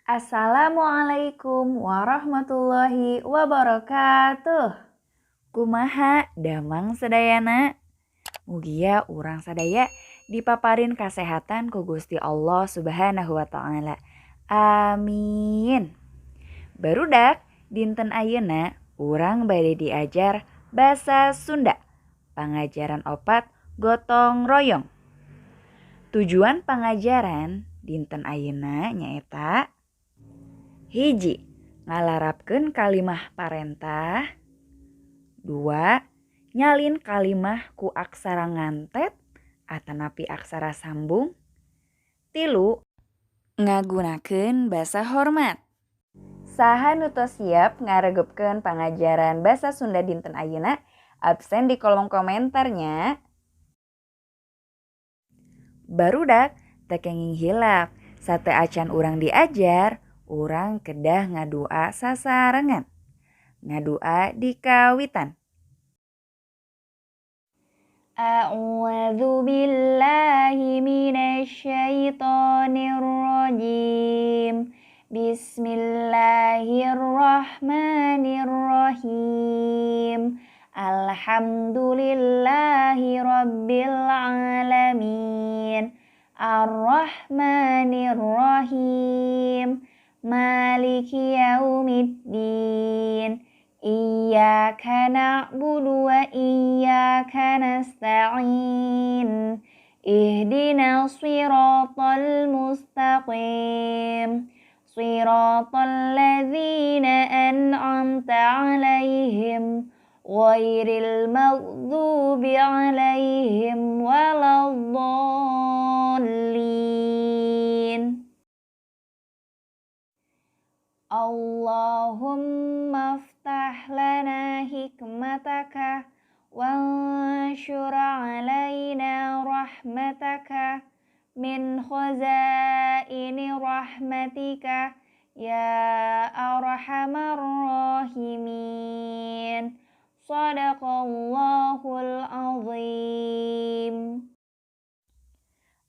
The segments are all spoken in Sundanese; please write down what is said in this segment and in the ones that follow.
Assalamualaikum warahmatullahi wabarakatuh. Kumaha damang sadayana? Mugia urang sadaya dipaparin kasehatan ku Gusti Allah Subhanahu wa taala. Amin. Barudak dinten ayeuna urang bade diajar basa Sunda. Pangajaran opat gotong royong. Tujuan pangajaran dinten ayeuna nyaeta hiji, ngalarapkeun kalimah parentah. 2. Nyalin kalimah ku aksara ngantet atanapi aksara sambung. 3. Ngagunakeun basa hormat. Saha nu tos siap ngaregepkeun pangajaran basa Sunda dinten ayeuna? Absen di kolom komentarnya. Barudak teu kenging hilap, sate acan urang diajar, urang kedah ngadua sasarengan. Ngadua di kawitan. A'udzu billahi minasyaitonir rajim. Bismillahirrahmanirrahim. Alhamdulillahi rabbil alamin. Ar-Rahmanir-Rahim. Maliki yaumiddin. Iyyaka na'budu wa iyyaka nasta'in. Ihdinas siratal mustaqim. Siratal ladzina an'amta 'alaihim ghairil maghdubi 'alaihim waladdallin. Allahumma aftah lana hikmataka wanshur alaina rahmataka min khazaini rahmatika ya arhamar rahimin. Shadaqallahul azim.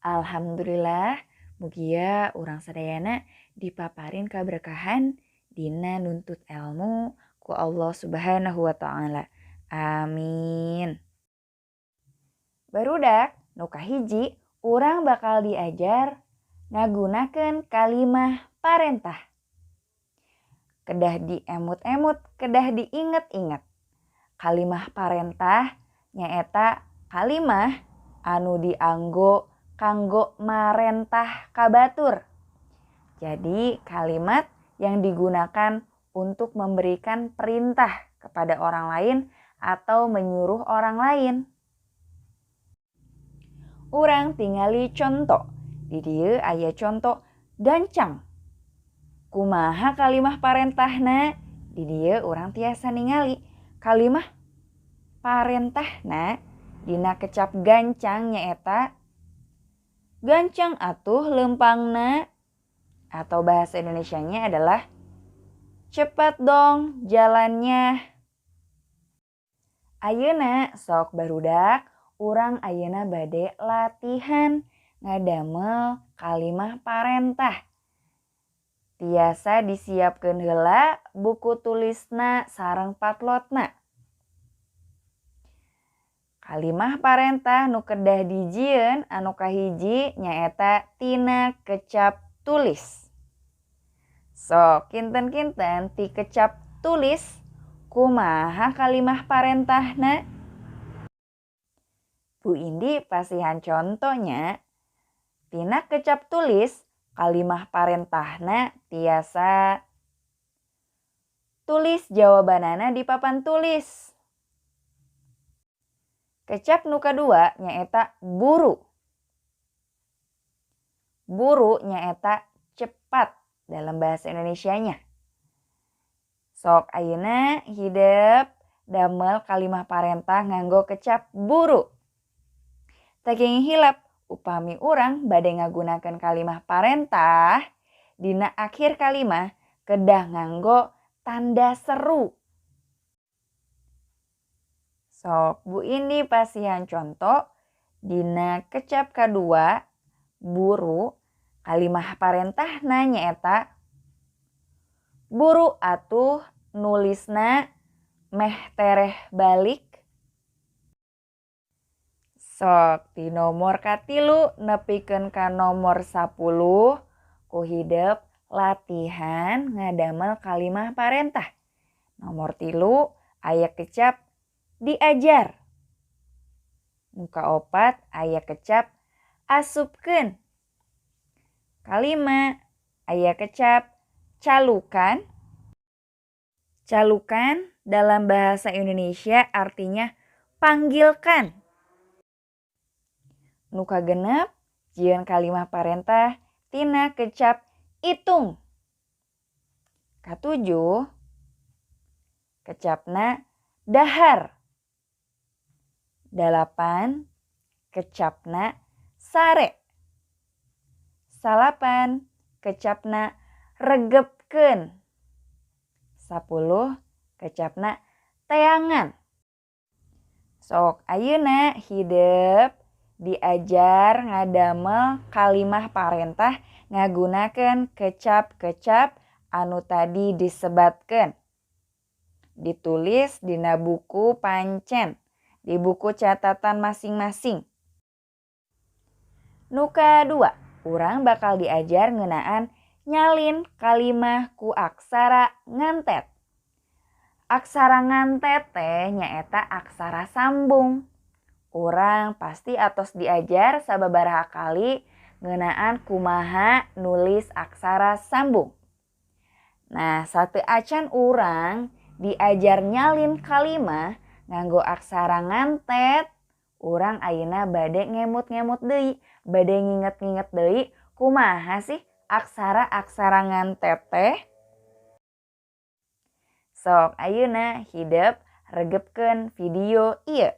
Alhamdulillah, mugia urang sadayana dipaparin kaberkahan dina nuntut ilmu ku Allah Subhanahu wa taala. Amin. Barudak nu kahiji urang bakal diajar ngagunakeun kalimah parentah. Kedah diemut-emut, kedah diinget-inget. Kalimah parentah nyaeta kalimah anu dianggo kanggo marentah ka batur. Jadi kalimat yang digunakan untuk memberikan perintah kepada orang lain atau menyuruh orang lain. Urang tingali contoh. Di dieu aya contoh gancang. Kumaha kalimah parentahna? Di dieu urang tiasa ningali kalimah parentahna dina kecap gancang nyaeta gancang atuh lempangna, atau bahasa Indonesianya adalah cepat dong jalannya. Ayeuna sok barudak urang ayeuna bade latihan ngadamel kalimah parentah. Tiasa disiapkeun heula buku tulisna sareng patlotna. Kalimah parentah nu kedah dijieun anu kahiji nyaeta tina kecap tulis. Sok kinten-kinten ti kecap tulis kumaha kalimah parentahna? Bu Indi pasihan contohnya. Tina kecap tulis kalimah parentahna tiasa tulis jawabanana di papan tulis. Kecap nu kadua nyaeta buru. Buru nyaeta cepat dalam bahasa Indonesianya. Sok ayeuna hidep damel kalimah parentah nganggo kecap buru. Teu kenging hilap upami urang bade ngagunakeun kalimah parentah dina akhir kalimah kedah nganggo tanda seru. Sok Bu Indi pasihan contoh dina kecap kadua buru kalimah parentahna nyaeta Buru atuh nulisna meh tereh balik. Sok di nomor katilu nepikeun ka nomor 10 ku hidep latihan ngadamel kalimah parentah. Nomor 3 aya kecap diajar. Muka 4 aya kecap asupkeun. Kalima aya kecap calukan. Calukan dalam bahasa Indonesia artinya panggilkan. Nuka genep jieun kalimah parentah tina kecap itung. Katujuh kecapna dahar. 8 kecapna sare. 9 kecapna regepkeun. 10 kecapna teangan. Sok ayeuna hidep diajar ngadamel kalimah parentah ngagunakeun kecap-kecap anu tadi disebatkeun. Ditulis dina buku pancen, di buku catatan masing-masing. Nuka 2, urang bakal diajar ngeunaan nyalin kalimah ku aksara ngantet. Aksara ngantet teh nyaeta aksara sambung. Urang pasti atos diajar sababaraha kali ngeunaan kumaha nulis aksara sambung. Nah, sateu acan urang diajar nyalin kalimah nganggo aksara ngantet, urang ayeuna bade ngemut-ngemut deui, bade nginget-nginget deui kumaha sih aksara-aksara ngantet teh? Sok ayeuna hidep regepkeun video ieu.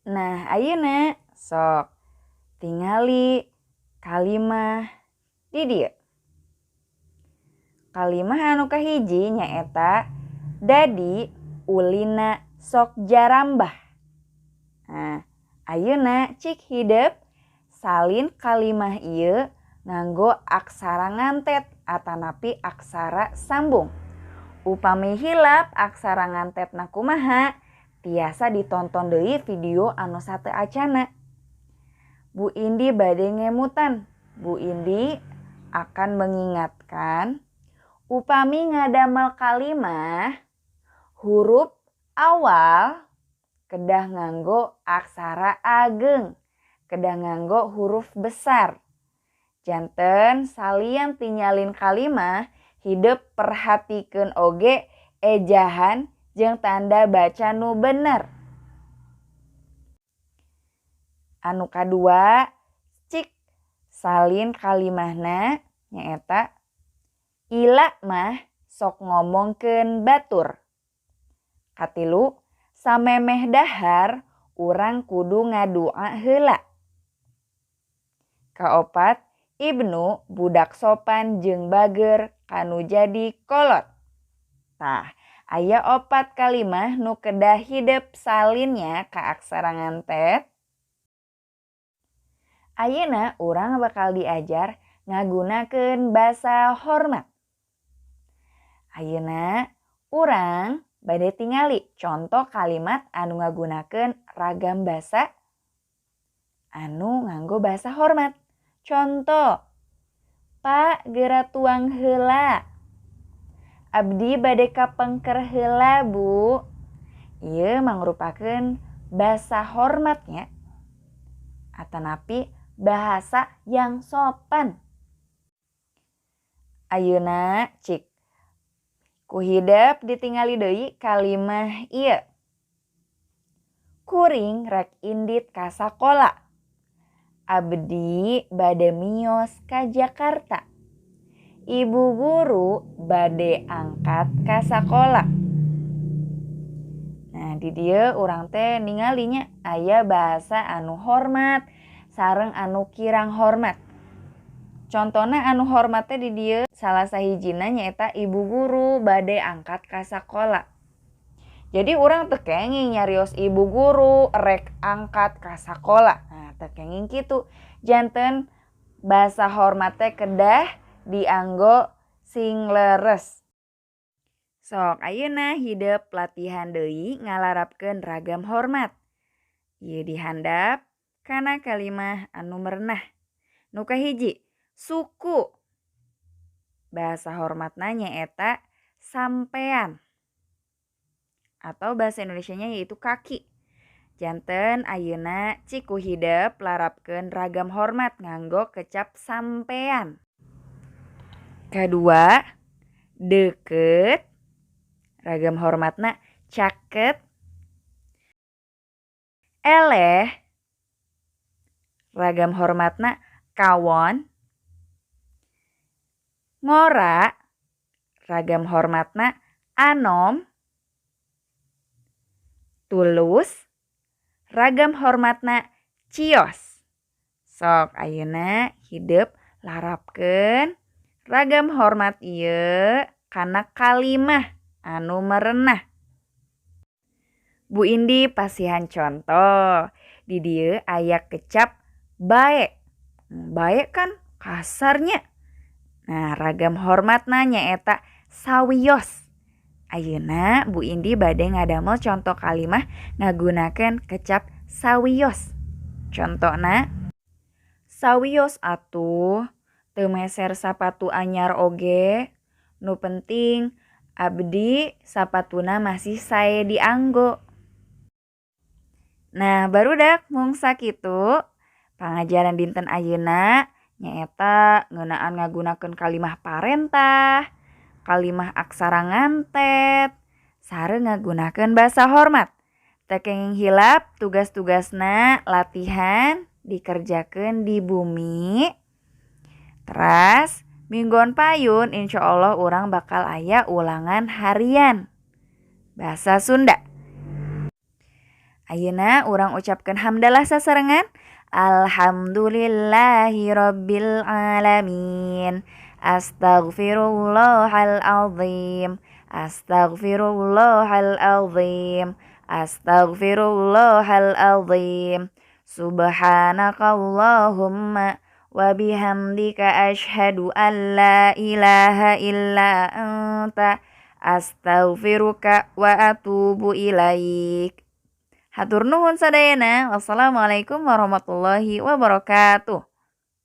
Nah, ayeuna sok tingali kalimah di dieu. Kalimah anu kahiji nyaeta dadi ulina sok jarambah. Nah, ayeuna cik hideup salin kalimah ieu nganggo aksara ngantet atanapi aksara sambung. Upami hilap aksara ngantetna kumaha, tiasa ditonton deui video anu sateu acana. Bu Indi bade ngemutan. Bu Indi akan mengingatkan upami ngadamel kalimah huruf awal kedah nganggo aksara ageng, kedah nganggo huruf besar. Janten salian tinyalin kalimah hideup perhatikeun oge ejahan jeung tanda baca nu bener. Anu kadua, cik salin kalimahna nyaeta ila mah sok ngomongkeun batur. Katilu, samemeh dahar urang kudu ngadua heula. Kaopat, Ibnu budak sopan jeung bager kanu jadi kolot. Tah, aya 4 kalimah nu kedah hideup salinnya ka aksara ngantet. Ayeuna urang bakal diajar ngagunakeun basa hormat. Ayeuna urang bade tingali contoh kalimat anu ngagunakeun ragam basa anu nganggo basa hormat. Contoh, Pak geura tuang heula. Abdi bade kapengker heula, Bu. Ieu mangrupakeun basa hormatnya atanapi bahasa yang sopan. Ayeuna cik kuhidep ditingali deui kalimah ieu. Kuring rek indit ka sakola. Abdi bade miyos ka Jakarta. Ibu guru bade angkat ka sakola. Nah, di dieu urang teh ningalinya aya bahasa anu hormat sareng anu kirang hormat. Contona anu hormat teh di dieu salah sahijina nyaeta ibu guru bade angkat ka sakola. Jadi urang teu kenging nyarios ibu guru rek angkat ka sakola. Nah, teu kenging kitu. Janten basa hormat teh kedah dianggo sing leres. Sok ayeuna hideup latihan deui ngalarapkeun ragam hormat. Ieu dihandap kana kalimah anu merenah. Nu kahiji, suku. Bahasa hormatna nyaeta sampean. Atau bahasa Indonesianya yaitu kaki. Janten ayeuna cik kuhidep larapkeun ragam hormat nganggo kecap sampean. Kadua, deukeut. Ragam hormatna caket. Eleh. Ragam hormatna kawon. Ngora. Ragam hormatna anom. Tulus, ragam hormatna cios. Sok ayeuna hideup larapkeun ragam hormat ieu kana kalimah anu merenah. Bu Indi pasihan contoh. Di dieu aya kecap bae. Bae kan kasarnya. Nah, ragam hormatna nyaeta sawios. Ayeuna Bu Indi bade ngadamel contoh kalimah ngagunakeun kecap sawios. Contona, sawios atuh teu meser sapatu anyar oge. Nu penting abdi sapatuna masih sae dianggo. Nah, barudak mung sakitu pangajaran dinten ayeuna nyaeta ngeunaan ngagunakeun kalimah parentah, kalimah aksara ngantet, sareng ngagunakeun basa hormat. Teu kenging hilap tugas-tugasna latihan dikerjakeun di bumi. Teras minggon payun insyaallah urang bakal aya ulangan harian bahasa Sunda. Ayeuna urang ucapkeun hamdalah sasarengan. Alhamdulillahi rabbil alamin. Astaghfirullahal azim. Astaghfirullahal azim. Astaghfirullahal azim. Subhanakallahumma wa bihamdika asyhadu an la ilaha illa anta astaghfiruka wa atubu ilaik. Hatur nuhun sadayana. Wassalamualaikum warahmatullahi wabarakatuh.